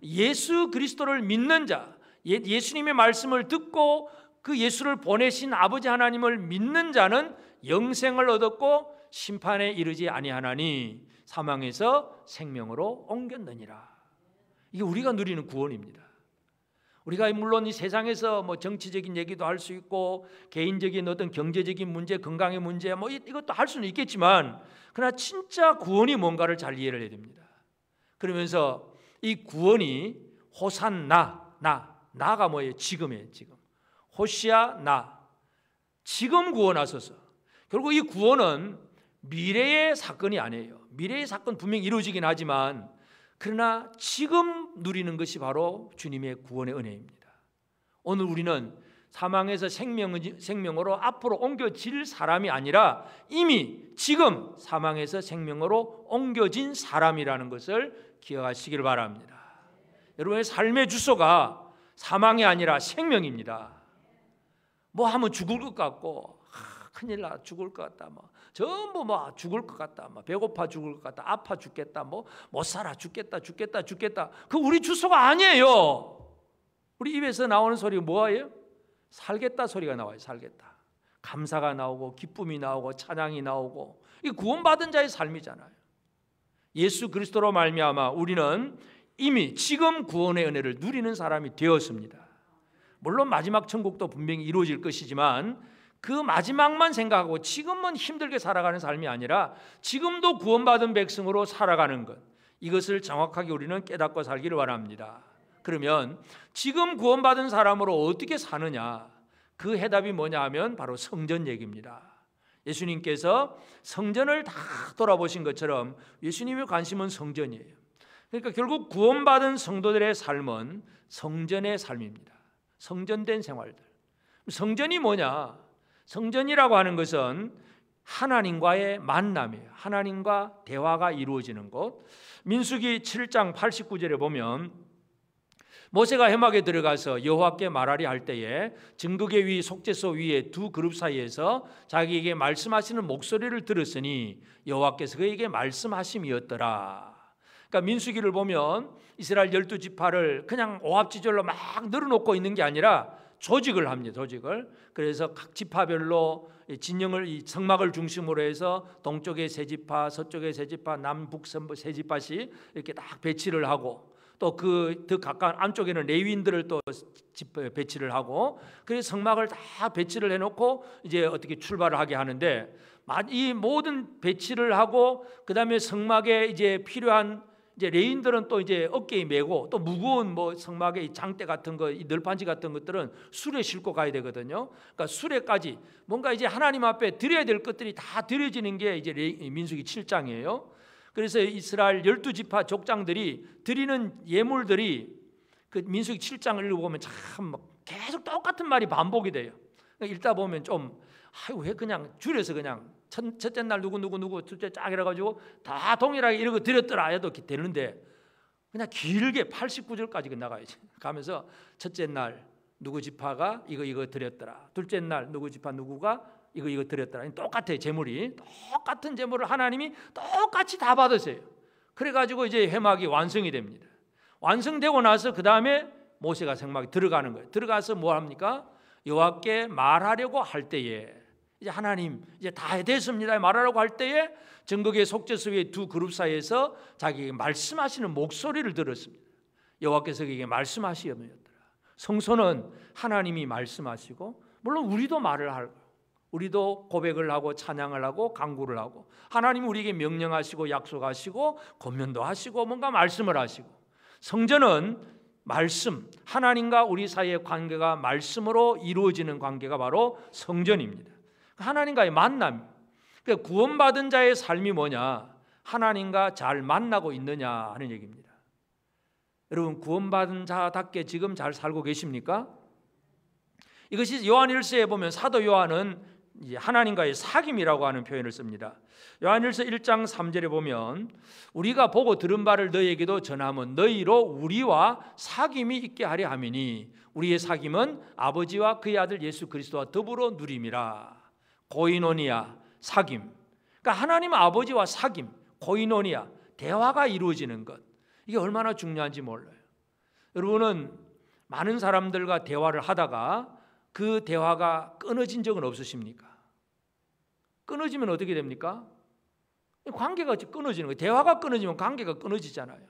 예수 그리스도를 믿는 자, 예수님의 말씀을 듣고 그 예수를 보내신 아버지 하나님을 믿는 자는 영생을 얻었고 심판에 이르지 아니하나니 사망에서 생명으로 옮겼느니라. 이게 우리가 누리는 구원입니다. 우리가 물론 이 세상에서 뭐 정치적인 얘기도 할 수 있고 개인적인 어떤 경제적인 문제, 건강의 문제 뭐 이것도 할 수는 있겠지만, 그러나 진짜 구원이 뭔가를 잘 이해를 해야 됩니다. 그러면서 이 구원이 호산나, 나가 뭐예요? 지금이에요. 지금 호시아 나, 지금 구원하소서. 결국 이 구원은 미래의 사건이 아니에요. 미래의 사건 분명히 이루어지긴 하지만 그러나 지금 누리는 것이 바로 주님의 구원의 은혜입니다. 오늘 우리는 사망에서 생명으로 앞으로 옮겨질 사람이 아니라 이미 지금 사망에서 생명으로 옮겨진 사람이라는 것을 기억하시길 바랍니다. 여러분의 삶의 주소가 사망이 아니라 생명입니다. 뭐 하면 죽을 것 같고 큰일 나 죽을 것 같다, 뭐 전부 뭐 죽을 것 같다, 뭐 배고파 죽을 것 같다, 아파 죽겠다, 뭐 못 살아 죽겠다. 그 우리 주소가 아니에요. 우리 입에서 나오는 소리가 뭐예요? 살겠다 소리가 나와요. 살겠다. 감사가 나오고 기쁨이 나오고 찬양이 나오고, 이 구원받은 자의 삶이잖아요. 예수 그리스도로 말미암아 우리는 이미 지금 구원의 은혜를 누리는 사람이 되었습니다. 물론 마지막 천국도 분명히 이루어질 것이지만 그 마지막만 생각하고 지금은 힘들게 살아가는 삶이 아니라 지금도 구원받은 백성으로 살아가는 것, 이것을 정확하게 우리는 깨닫고 살기를 바랍니다. 그러면 지금 구원받은 사람으로 어떻게 사느냐, 그 해답이 뭐냐 하면 바로 성전 얘기입니다. 예수님께서 성전을 다 돌아보신 것처럼 예수님의 관심은 성전이에요. 그러니까 결국 구원받은 성도들의 삶은 성전의 삶입니다. 성전된 생활들. 성전이 뭐냐? 성전이라고 하는 것은 하나님과의 만남이에요. 하나님과 대화가 이루어지는 곳. 민수기 7장 89절에 보면 모세가 회막에 들어가서 여호와께 말하리 할 때에 증거계 위 속죄소 위에 두 그룹 사이에서 자기에게 말씀하시는 목소리를 들었으니 여호와께서 그에게 말씀하심이었더라. 그러니까 민수기를 보면 이스라엘 12지파를 그냥 오합지졸로 막 늘어놓고 있는 게 아니라 조직을 합니다. 조직을. 그래서 각 지파별로 진영을, 이 성막을 중심으로 해서 동쪽에 세 지파, 서쪽에 세 지파, 남북 세 지파씩 이렇게 딱 배치를 하고, 또 그 더 가까운 안쪽에는 레위인들을 또 배치를 하고, 그래서 성막을 다 배치를 해놓고 이제 어떻게 출발을 하게 하는데, 이 모든 배치를 하고 그 다음에 성막에 이제 필요한 이제 레인들은 또 이제 어깨에 메고, 또 무거운 뭐 성막의 장대 같은 거, 이 널판지 같은 것들은 수레 싣고 가야 되거든요. 그러니까 수레까지 뭔가 이제 하나님 앞에 드려야 될 것들이 다 드려지는 게 이제 민수기 7장이에요. 그래서 이스라엘 12지파 족장들이 드리는 예물들이 그 민수기 7장을 읽어보면 참 계속 똑같은 말이 반복이 돼요. 그러니까 읽다 보면 좀 아이고 왜 그냥 줄여서 그냥 첫째 날 누구 둘째 쫙 이래가지고 다 동일하게 이러고 드렸더라 해도 되는데 그냥 길게 89절까지 나가야지. 가면서 첫째 날 누구 지파가 이거 드렸더라. 둘째 날 누구 지파 누구가 이거 드렸더라. 똑같아요. 제물이 똑같은 제물을 하나님이 똑같이 다 받으세요. 그래가지고 이제 회막이 완성이 됩니다. 완성되고 나서 그 다음에 모세가 생막에 들어가는 거예요. 들어가서 뭐 합니까? 여호와께 말하려고 할 때에 이제 하나님 이제 다 됐습니다 말하려고 할 때에 정극의 속죄소의 두 그룹 사이에서 자기에게 말씀하시는 목소리를 들었습니다. 여호와께서 그에게 말씀하시었더라. 성소는 하나님이 말씀하시고 물론 우리도 말을 하고 우리도 고백을 하고 찬양을 하고 간구를 하고 하나님이 우리에게 명령하시고 약속하시고 권면도 하시고 뭔가 말씀을 하시고 성전은 말씀, 하나님과 우리 사이의 관계가 말씀으로 이루어지는 관계가 바로 성전입니다. 하나님과의 만남, 그러니까 구원받은 자의 삶이 뭐냐? 하나님과 잘 만나고 있느냐 하는 얘기입니다. 여러분 구원받은 자답게 지금 잘 살고 계십니까? 이것이 요한일서에 보면 사도 요한은 하나님과의 사귐이라고 하는 표현을 씁니다. 요한일서 1장 3절에 보면 우리가 보고 들은 바를 너희에게도 전하면 너희로 우리와 사귐이 있게 하려 함이니 우리의 사귐은 아버지와 그의 아들 예수 그리스도와 더불어 누림이라. 고이노니아, 사귐. 그러니까 하나님 아버지와 사귐, 고이노니아, 대화가 이루어지는 것. 이게 얼마나 중요한지 몰라요. 여러분은 많은 사람들과 대화를 하다가 그 대화가 끊어진 적은 없으십니까? 끊어지면 어떻게 됩니까? 관계가 끊어지는 거예요. 대화가 끊어지면 관계가 끊어지잖아요.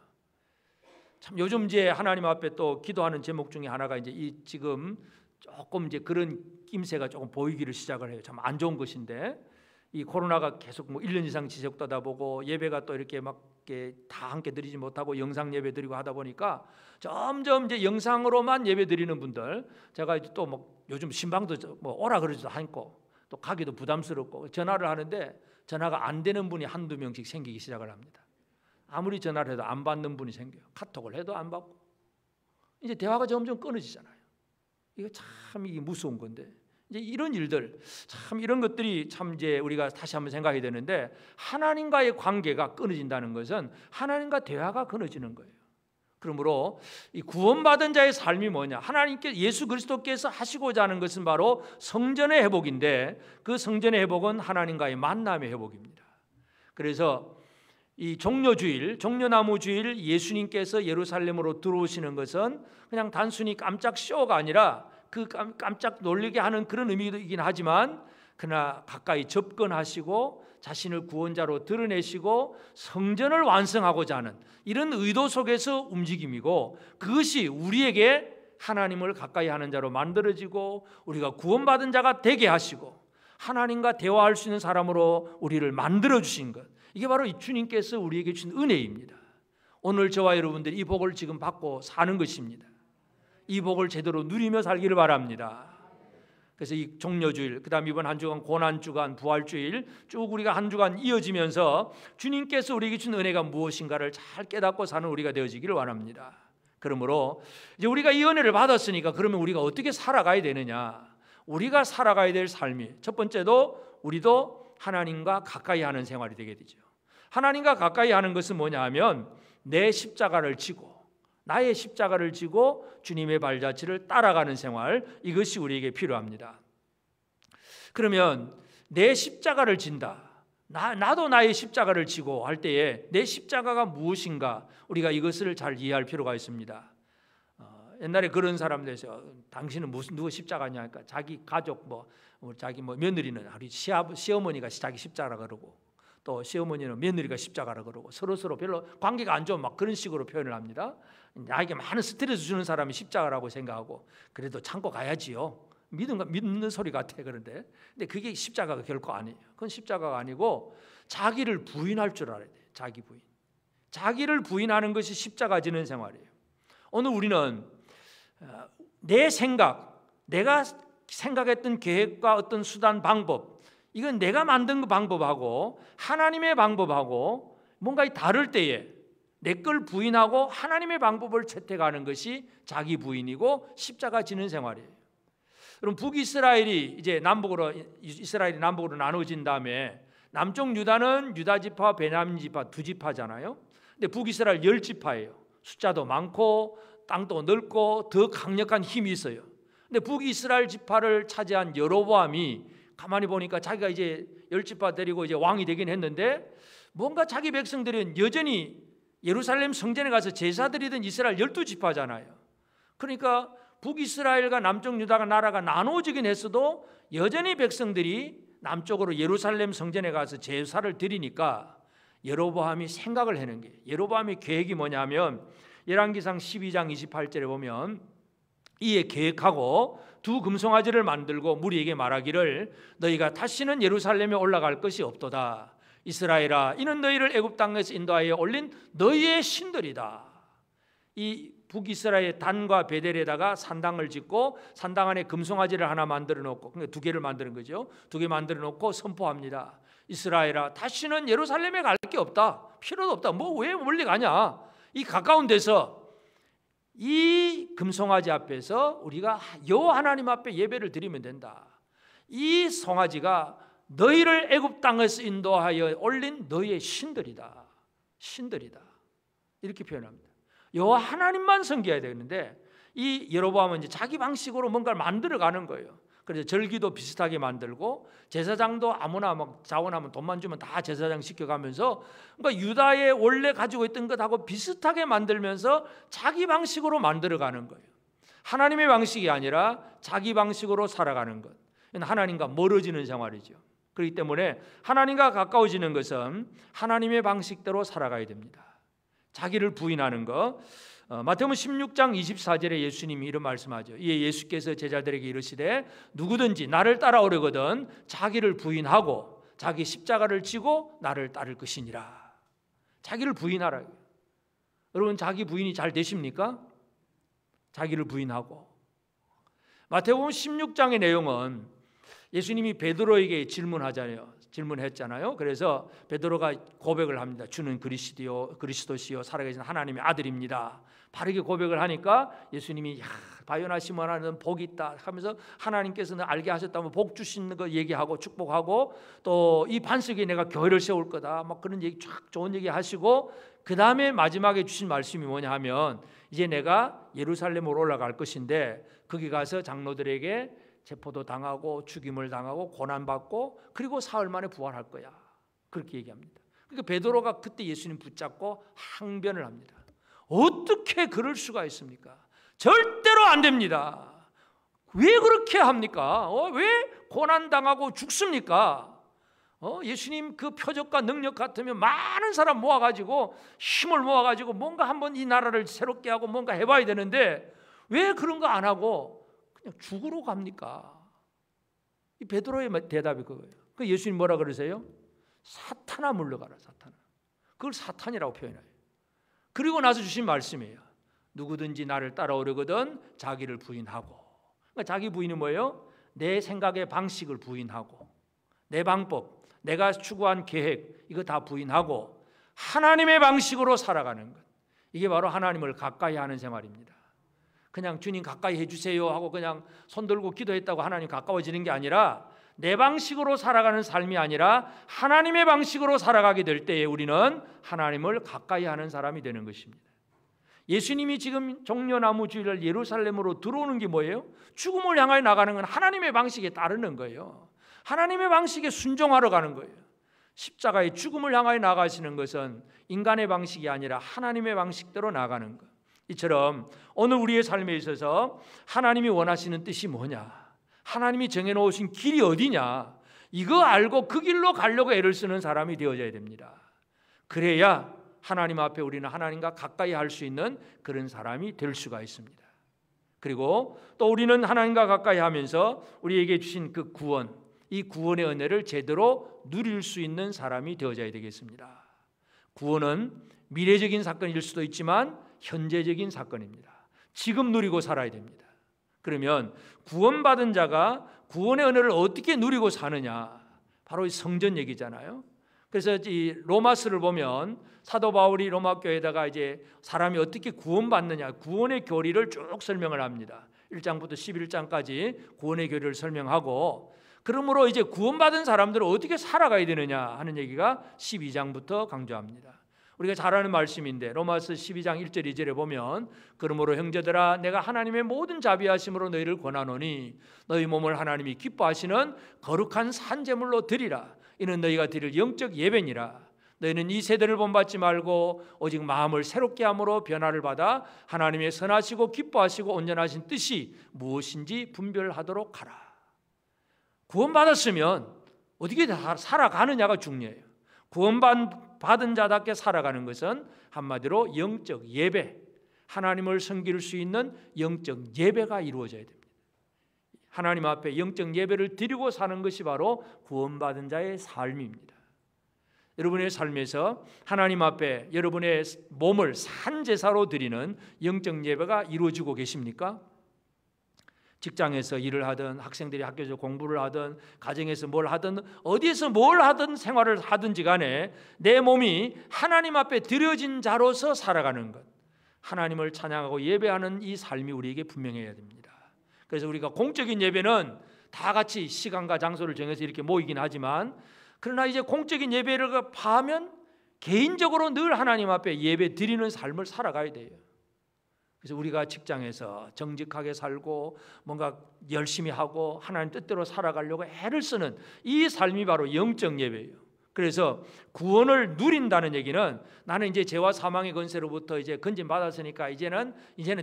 참 요즘 이제 하나님 앞에 또 기도하는 제목 중에 하나가 이제 지금 조금 이제 그런 낌새가 조금 보이기를 시작을 해요. 참 안 좋은 것인데 이 코로나가 계속 뭐 1년 이상 지속되다 보고 예배가 또 이렇게 막 다 함께 드리지 못하고 영상 예배 드리고 하다 보니까 점점 이제 영상으로만 예배 드리는 분들 제가 이제 또 뭐 요즘 신방도 뭐 오라 그러지도 않고 또 가기도 부담스럽고 전화를 하는데 전화가 안 되는 분이 한두 명씩 생기기 시작을 합니다. 아무리 전화를 해도 안 받는 분이 생겨요. 카톡을 해도 안 받고 이제 대화가 점점 끊어지잖아요. 이거 참 이게 무서운 건데 이제 이런 일들 참 이런 것들이 참 이제 우리가 다시 한번 생각해야 되는데 하나님과의 관계가 끊어진다는 것은 하나님과 대화가 끊어지는 거예요. 그러므로 이 구원받은 자의 삶이 뭐냐? 하나님께 예수 그리스도께서 하시고자 하는 것은 바로 성전의 회복인데 그 성전의 회복은 하나님과의 만남의 회복입니다. 그래서 이 종려주일, 종려나무 주일 예수님께서 예루살렘으로 들어오시는 것은 그냥 단순히 깜짝 쇼가 아니라 그 깜짝 놀리게 하는 그런 의미이긴 하지만 그러나 가까이 접근하시고 자신을 구원자로 드러내시고 성전을 완성하고자 하는 이런 의도 속에서 움직임이고 그것이 우리에게 하나님을 가까이 하는 자로 만들어지고 우리가 구원받은 자가 되게 하시고 하나님과 대화할 수 있는 사람으로 우리를 만들어주신 것, 이게 바로 이 주님께서 우리에게 주신 은혜입니다. 오늘 저와 여러분들이 이 복을 지금 받고 사는 것입니다. 이 복을 제대로 누리며 살기를 바랍니다. 그래서 이 종려주일, 그 다음 이번 한 주간 고난주간, 부활주일 쭉 우리가 한 주간 이어지면서 주님께서 우리에게 준 은혜가 무엇인가를 잘 깨닫고 사는 우리가 되어지기를 원합니다. 그러므로 이제 우리가 이 은혜를 받았으니까 그러면 우리가 어떻게 살아가야 되느냐? 우리가 살아가야 될 삶이 첫 번째도 우리도 하나님과 가까이 하는 생활이 되게 되죠. 하나님과 가까이 하는 것은 뭐냐 하면 내 십자가를 지고 나의 십자가를 지고 주님의 발자취를 따라가는 생활, 이것이 우리에게 필요합니다. 그러면 내 십자가를 진다, 나도 나의 십자가를 지고 할 때에 내 십자가가 무엇인가 우리가 이것을 잘 이해할 필요가 있습니다. 옛날에 그런 사람들에서 당신은 누구 십자가냐 하니까 자기 가족 자기 며느리는 우리 시어머니가 자기 십자가라 그러고 또 시어머니는 며느리가 십자가라 그러고 서로 별로 관계가 안 좋은 막 그런 식으로 표현을 합니다. 나에게 많은 스트레스 주는 사람이 십자가라고 생각하고 그래도 참고 가야지요. 믿는 소리 같아. 그런데 근데 그게 십자가가 결코 아니에요. 그건 십자가가 아니고 자기를 부인할 줄 알아야 돼요. 자기 부인. 자기를 부인하는 것이 십자가 지는 생활이에요. 오늘 우리는 내 생각, 내가 생각했던 계획과 어떤 수단, 방법, 이건 내가 만든 그 방법하고 하나님의 방법하고 뭔가 다를 때에 내 걸 부인하고 하나님의 방법을 채택하는 것이 자기 부인이고 십자가 지는 생활이에요. 그럼 북이스라엘이 이제 이스라엘이 남북으로 나눠진 다음에 남쪽 유다는 유다 지파, 베냐민 지파 두 지파잖아요. 근데 북이스라엘 10지파예요. 숫자도 많고 땅도 넓고 더 강력한 힘이 있어요. 근데 북이스라엘 지파를 차지한 여로보암이 가만히 보니까 자기가 이제 10지파 데리고 이제 왕이 되긴 했는데 뭔가 자기 백성들은 여전히 예루살렘 성전에 가서 제사 드리던 이스라엘 12지파잖아요. 그러니까 북이스라엘과 남쪽 유다가 나라가 나눠지긴 했어도 여전히 백성들이 남쪽으로 예루살렘 성전에 가서 제사를 드리니까 여로보암이 생각을 하는 게, 여로보암의 계획이 뭐냐면 열왕기상 12장 28절에 보면 이에 계획하고 두 금송아지를 만들고 무리에게 말하기를 너희가 다시는 예루살렘에 올라갈 것이 없도다. 이스라엘아, 이는 너희를 애굽 땅에서 인도하여 올린 너희의 신들이다. 이 북이스라엘 단과 베델에다가 산당을 짓고 산당 안에 금송아지를 하나 만들어 놓고, 그러니까 두 개를 만드는 거죠. 두 개 만들어 놓고 선포합니다. 이스라엘아, 다시는 예루살렘에 갈 게 없다. 필요도 없다. 뭐 왜 멀리 가냐? 이 가까운 데서 이 금송아지 앞에서 우리가 여호와 하나님 앞에 예배를 드리면 된다. 이 송아지가 너희를 애굽 땅에서 인도하여 올린 너희의 신들이다. 신들이다. 이렇게 표현합니다. 여호와 하나님만 섬겨야 되는데 이 여로보암은 이제 자기 방식으로 뭔가를 만들어가는 거예요. 그래서 절기도 비슷하게 만들고 제사장도 아무나 막 자원하면 돈만 주면 다 제사장 시켜가면서 그러니까 유다의 원래 가지고 있던 것하고 비슷하게 만들면서 자기 방식으로 만들어가는 거예요. 하나님의 방식이 아니라 자기 방식으로 살아가는 것. 하나님과 멀어지는 생활이죠. 그렇기 때문에 하나님과 가까워지는 것은 하나님의 방식대로 살아가야 됩니다. 자기를 부인하는 것. 마태복음 16장 24절에 예수님이 이런 말씀하죠. 이에 예수께서 제자들에게 이르시되 누구든지 나를 따라오려거든 자기를 부인하고 자기 십자가를 지고 나를 따를 것이니라. 자기를 부인하라. 여러분 자기 부인이 잘 되십니까? 자기를 부인하고. 마태복음 16장의 내용은 예수님이 베드로에게 질문했잖아요. 그래서 베드로가 고백을 합니다. 주는 그리스도시요 살아계신 하나님의 아들입니다. 바르게 고백을 하니까 예수님이 바요나 시몬아는 복이 있다 하면서 하나님께서는 알게 하셨다면 복 주시는 거 얘기하고 축복하고 또 이 반석에 내가 교회를 세울 거다 막 그런 얘기 쫙 좋은 얘기 하시고 그 다음에 마지막에 주신 말씀이 뭐냐 하면 이제 내가 예루살렘으로 올라갈 것인데 거기 가서 장로들에게 체포도 당하고 죽임을 당하고 고난받고 그리고 사흘 만에 부활할 거야. 그렇게 얘기합니다. 그러니까 베드로가 그때 예수님 붙잡고 항변을 합니다. 어떻게 그럴 수가 있습니까? 절대로 안 됩니다. 왜 그렇게 합니까? 왜 고난당하고 죽습니까? 예수님 그 표적과 능력 같으면 많은 사람 모아가지고 힘을 모아가지고 뭔가 한번 이 나라를 새롭게 하고 뭔가 해봐야 되는데 왜 그런 거 안 하고 그냥 죽으러 갑니까? 이 베드로의 대답이 그거예요. 그 예수님 뭐라 그러세요? 사탄아 물러가라. 사탄아. 그걸 사탄이라고 표현해요. 그리고 나서 주신 말씀이에요. 누구든지 나를 따라오려거든 자기를 부인하고. 그러니까 자기 부인이 뭐예요? 내 생각의 방식을 부인하고 내 방법, 내가 추구한 계획 이거 다 부인하고 하나님의 방식으로 살아가는 것. 이게 바로 하나님을 가까이 하는 생활입니다. 그냥 주님 가까이 해주세요 하고 그냥 손 들고 기도했다고 하나님 가까워지는 게 아니라 내 방식으로 살아가는 삶이 아니라 하나님의 방식으로 살아가게 될 때에 우리는 하나님을 가까이 하는 사람이 되는 것입니다. 예수님이 지금 종려나무 주일날 예루살렘으로 들어오는 게 뭐예요? 죽음을 향하여 나가는 건 하나님의 방식에 따르는 거예요. 하나님의 방식에 순종하러 가는 거예요. 십자가의 죽음을 향하여 나가시는 것은 인간의 방식이 아니라 하나님의 방식대로 나가는 것. 이처럼 오늘 우리의 삶에 있어서 하나님이 원하시는 뜻이 뭐냐, 하나님이 정해놓으신 길이 어디냐, 이거 알고 그 길로 가려고 애를 쓰는 사람이 되어져야 됩니다. 그래야 하나님 앞에 우리는 하나님과 가까이 할 수 있는 그런 사람이 될 수가 있습니다. 그리고 또 우리는 하나님과 가까이 하면서 우리에게 주신 그 구원, 이 구원의 은혜를 제대로 누릴 수 있는 사람이 되어져야 되겠습니다. 구원은 미래적인 사건일 수도 있지만 현재적인 사건입니다. 지금 누리고 살아야 됩니다. 그러면 구원받은 자가 구원의 은혜를 어떻게 누리고 사느냐, 바로 이 성전 얘기잖아요. 그래서 이 로마서를 보면 사도 바울이 로마 교회에다가 이제 사람이 어떻게 구원받느냐, 구원의 교리를 쭉 설명을 합니다. 1장부터 11장까지 구원의 교리를 설명하고, 그러므로 이제 구원받은 사람들은 어떻게 살아가야 되느냐 하는 얘기가 12장부터 강조합니다. 우리가 잘 아는 말씀인데 로마서 12장 1절 2절에 보면, 그러므로 형제들아 내가 하나님의 모든 자비하심으로 너희를 권하노니 너희 몸을 하나님이 기뻐하시는 거룩한 산제물로 드리라. 이는 너희가 드릴 영적 예배니라. 너희는 이 세대를 본받지 말고 오직 마음을 새롭게 함으로 변화를 받아 하나님의 선하시고 기뻐하시고 온전하신 뜻이 무엇인지 분별하도록 하라. 구원받았으면 어떻게 살아가느냐가 중요해요. 구원받은 자답게 살아가는 것은 한마디로 영적 예배, 하나님을 섬길 수 있는 영적 예배가 이루어져야 됩니다. 하나님 앞에 영적 예배를 드리고 사는 것이 바로 구원받은 자의 삶입니다. 여러분의 삶에서 하나님 앞에 여러분의 몸을 산제사로 드리는 영적 예배가 이루어지고 계십니까? 직장에서 일을 하든, 학생들이 학교에서 공부를 하든, 가정에서 뭘 하든, 어디에서 뭘 하든 생활을 하든지 간에 내 몸이 하나님 앞에 드려진 자로서 살아가는 것, 하나님을 찬양하고 예배하는 이 삶이 우리에게 분명해야 됩니다. 그래서 우리가 공적인 예배는 다 같이 시간과 장소를 정해서 이렇게 모이긴 하지만, 그러나 이제 공적인 예배를 파하면 개인적으로 늘 하나님 앞에 예배 드리는 삶을 살아가야 돼요. 그래서 우리가 직장에서 정직하게 살고 뭔가 열심히 하고 하나님 뜻대로 살아가려고 애를 쓰는 이 삶이 바로 영적 예배예요. 그래서 구원을 누린다는 얘기는 나는 이제 죄와 사망의 권세로부터 이제 건진 받았으니까 이제는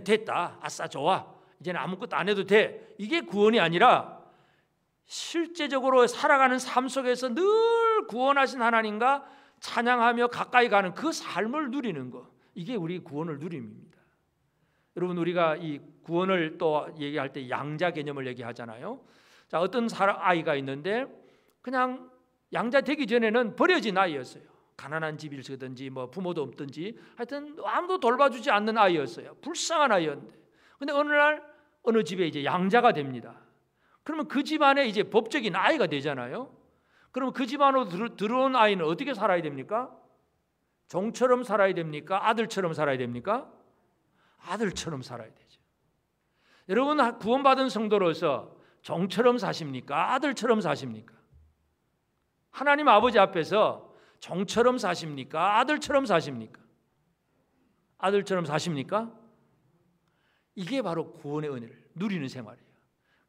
됐다. 아싸 좋아. 이제는 아무것도 안 해도 돼. 이게 구원이 아니라 실제적으로 살아가는 삶 속에서 늘 구원하신 하나님과 찬양하며 가까이 가는 그 삶을 누리는 것. 이게 우리 구원을 누림입니다. 여러분, 우리가 이 구원을 또 얘기할 때 양자 개념을 얘기하잖아요. 자, 어떤 아이가 있는데 그냥 양자 되기 전에는 버려진 아이였어요. 가난한 집이든지 뭐 부모도 없든지 하여튼 아무도 돌봐주지 않는 아이였어요. 불쌍한 아이였는데, 근데 어느 날 어느 집에 이제 양자가 됩니다. 그러면 그 집안에 이제 법적인 아이가 되잖아요. 그러면 그 집안으로 들어온 아이는 어떻게 살아야 됩니까? 종처럼 살아야 됩니까? 아들처럼 살아야 됩니까? 아들처럼 살아야 되죠. 여러분, 구원받은 성도로서 종처럼 사십니까? 아들처럼 사십니까? 하나님 아버지 앞에서 종처럼 사십니까? 아들처럼 사십니까? 아들처럼 사십니까? 이게 바로 구원의 은혜를 누리는 생활이에요.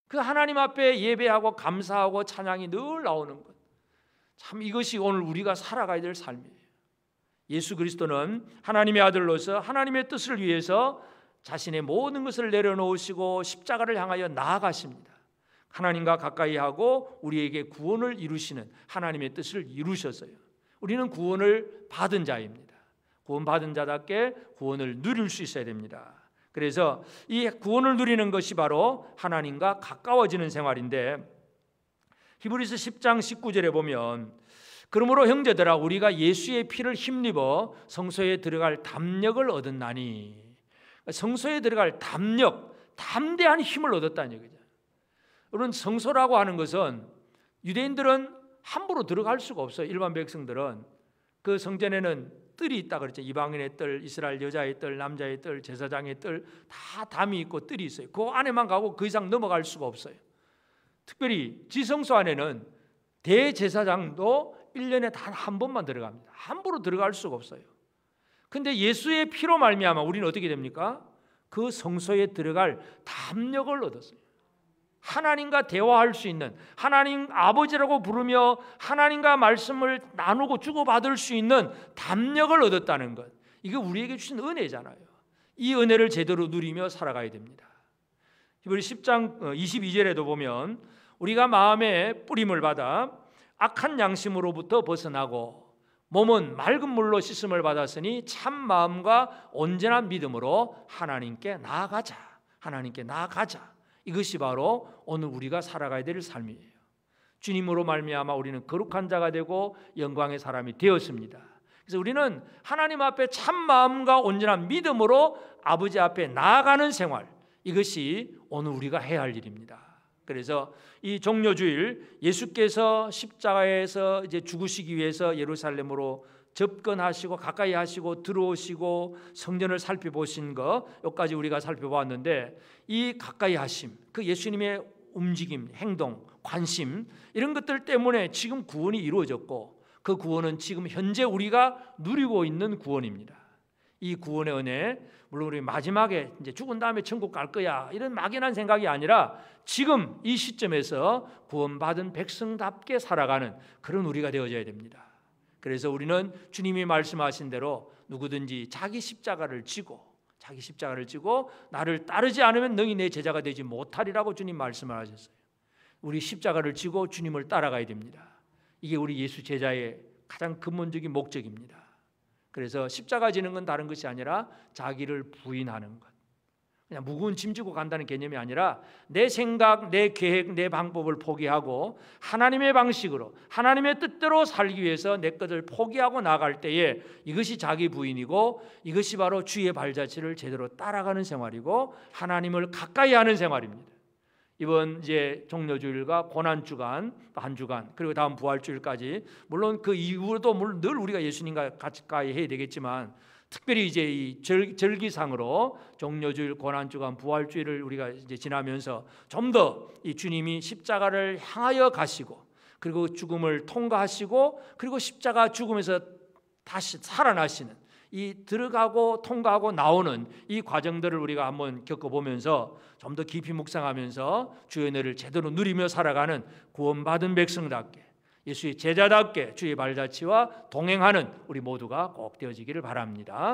그 하나님 앞에 예배하고 감사하고 찬양이 늘 나오는 것, 참 이것이 오늘 우리가 살아가야 될 삶이에요. 예수 그리스도는 하나님의 아들로서 하나님의 뜻을 위해서 자신의 모든 것을 내려놓으시고 십자가를 향하여 나아가십니다. 하나님과 가까이 하고 우리에게 구원을 이루시는 하나님의 뜻을 이루셨어요. 우리는 구원을 받은 자입니다. 구원받은 자답게 구원을 누릴 수 있어야 됩니다. 그래서 이 구원을 누리는 것이 바로 하나님과 가까워지는 생활인데, 히브리서 10장 19절에 보면, 그러므로 형제들아 우리가 예수의 피를 힘입어 성소에 들어갈 담력을 얻었나니, 성소에 들어갈 담력, 담대한 힘을 얻었다는 얘기죠. 여러분, 성소라고 하는 것은 유대인들은 함부로 들어갈 수가 없어요. 일반 백성들은. 그 성전에는 뜰이 있다 그랬죠. 이방인의 뜰, 이스라엘 여자의 뜰, 남자의 뜰, 제사장의 뜰, 다 담이 있고 뜰이 있어요. 그 안에만 가고 그 이상 넘어갈 수가 없어요. 특별히 지성소 안에는 대제사장도 1년에 단 한 번만 들어갑니다. 함부로 들어갈 수가 없어요. 근데 예수의 피로 말미암아 우리는 어떻게 됩니까? 그 성소에 들어갈 담력을 얻었어요. 하나님과 대화할 수 있는, 하나님 아버지라고 부르며 하나님과 말씀을 나누고 주고받을 수 있는 담력을 얻었다는 것, 이거 우리에게 주신 은혜잖아요. 이 은혜를 제대로 누리며 살아가야 됩니다. 히브리 10장 22절에도 보면, 우리가 마음에 뿌림을 받아 악한 양심으로부터 벗어나고 몸은 맑은 물로 씻음을 받았으니 참 마음과 온전한 믿음으로 하나님께 나아가자. 하나님께 나아가자. 이것이 바로 오늘 우리가 살아가야 될 삶이에요. 주님으로 말미암아 우리는 거룩한 자가 되고 영광의 사람이 되었습니다. 그래서 우리는 하나님 앞에 참 마음과 온전한 믿음으로 아버지 앞에 나아가는 생활, 이것이 오늘 우리가 해야 할 일입니다. 그래서 이 종려주일, 예수께서 십자가에서 이제 죽으시기 위해서 예루살렘으로 접근하시고 가까이 하시고 들어오시고 성전을 살펴보신 거 여기까지 우리가 살펴봤는데 이 가까이 하심, 그 예수님의 움직임, 행동, 관심 이런 것들 때문에 지금 구원이 이루어졌고 그 구원은 지금 현재 우리가 누리고 있는 구원입니다. 이 구원의 은혜, 물론 우리 마지막에 이제 죽은 다음에 천국 갈 거야 이런 막연한 생각이 아니라 지금 이 시점에서 구원받은 백성답게 살아가는 그런 우리가 되어져야 됩니다. 그래서 우리는 주님이 말씀하신 대로 누구든지 자기 십자가를 지고 나를 따르지 않으면 너희 내 제자가 되지 못하리라고 주님 말씀을 하셨어요. 우리 십자가를 지고 주님을 따라가야 됩니다. 이게 우리 예수 제자의 가장 근본적인 목적입니다. 그래서 십자가 지는 건 다른 것이 아니라 자기를 부인하는 것. 그냥 무거운 짐 지고 간다는 개념이 아니라 내 생각, 내 계획, 내 방법을 포기하고 하나님의 방식으로 하나님의 뜻대로 살기 위해서 내 것을 포기하고 나갈 때에 이것이 자기 부인이고 이것이 바로 주의 발자취를 제대로 따라가는 생활이고 하나님을 가까이 하는 생활입니다. 이번 이제 종려주일과 고난주간 한 주간 그리고 다음 부활주일까지 물론 그 이후로도 물론 늘 우리가 예수님과 가까이 해야 되겠지만 특별히 이제 이 절기상으로 종려주일, 고난주간, 부활주일을 우리가 이제 지나면서 좀 더 이 주님이 십자가를 향하여 가시고 그리고 죽음을 통과하시고 그리고 십자가 죽음에서 다시 살아나시는 이 들어가고 통과하고 나오는 이 과정들을 우리가 한번 겪어보면서 좀 더 깊이 묵상하면서 주의 은혜를 제대로 누리며 살아가는 구원받은 백성답게 예수의 제자답게 주의 발자취와 동행하는 우리 모두가 꼭 되어지기를 바랍니다.